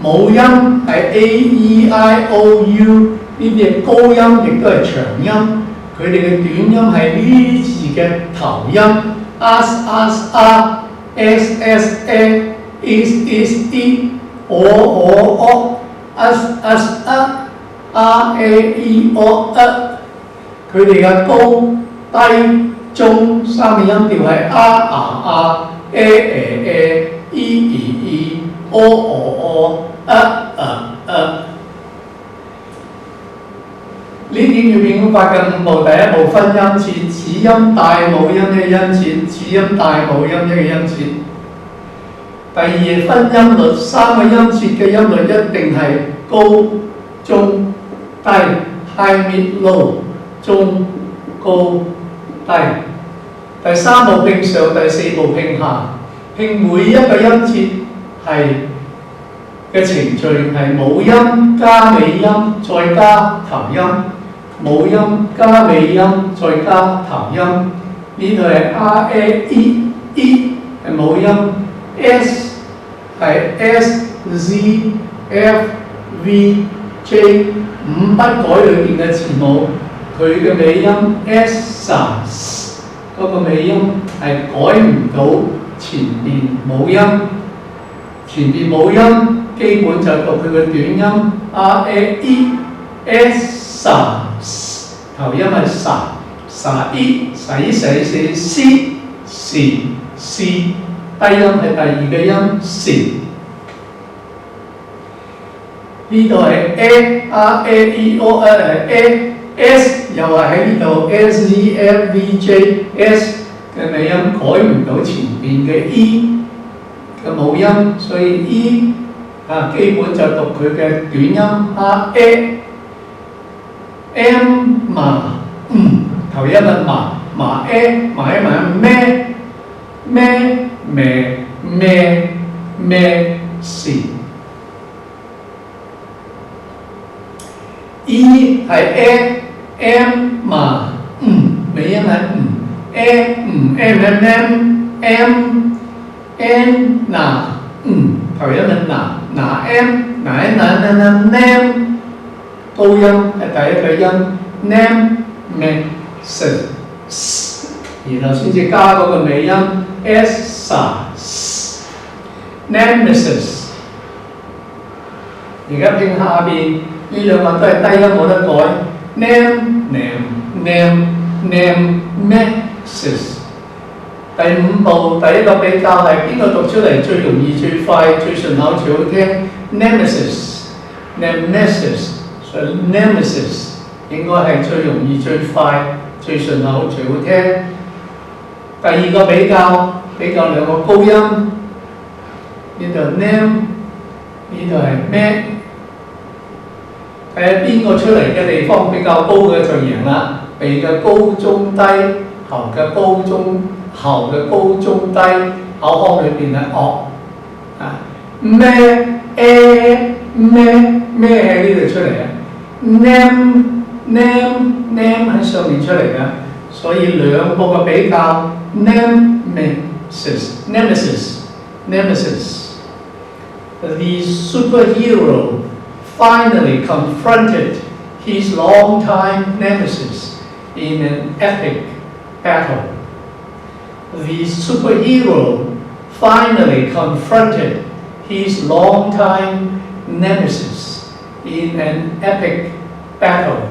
母音係 A E I O U 呢啲係高音，亦都係長音。佢哋嘅短音係呢字嘅頭音 as s a is i o as a e o e。佢哋嘅高低中三個音調係 e o 呢點要變法嘅5步，第一步分音節，子音帶母音一個音節，子音帶母音一個音節。第二分音律，三個音節嘅音律一定係高、中、低 ，high mid low， 中、高、低。第三步拼上，第四步拼下，拼每一個音節係嘅程序係母音加尾音再加頭音。母音加尾音再加頭音，呢度係 R A E E 係母音 ，S 係 S Z F V J 五不改裏邊嘅字母，佢嘅尾音 S 嗰個尾音係改唔到前邊母音，前邊母音基本就讀佢嘅短音 R A E S。頭音係sa i 洗 si 低音係第二個音 si。呢度係 a e o 係 s 又係喺呢度 s e f v j s 嘅尾音改唔到前邊嘅 e 嘅母音，所以 e 基本就讀佢嘅短音 m 麻頭音係麻 a 咩 是 e 係 m 麻尾音係m 拿頭音係拿 m 高音係第一個音 nemesis， 然後先至加嗰個尾音 s nemesis。而家拼下邊呢兩個都係低音冇得改 nemesis。第五步第一個比較係邊個讀出嚟最容易、最快、最順口、最好聽 nemesis。所以 nemesis 應該係最容易、最快、最順口、最好聽。第二個比較兩個高音，呢度 name， 呢度係咩？睇下邊個出嚟嘅地方比較高嘅就贏啦。鼻嘅高中低，喉嘅高中低，口腔裏邊係咩喺呢度出嚟啊 ？name 喺上面出嚟嘅，所以兩個嘅比較 nemesis。The superhero finally confronted his longtime nemesis in an epic battle. The superhero finally confronted his longtime nemesis in an epic battle.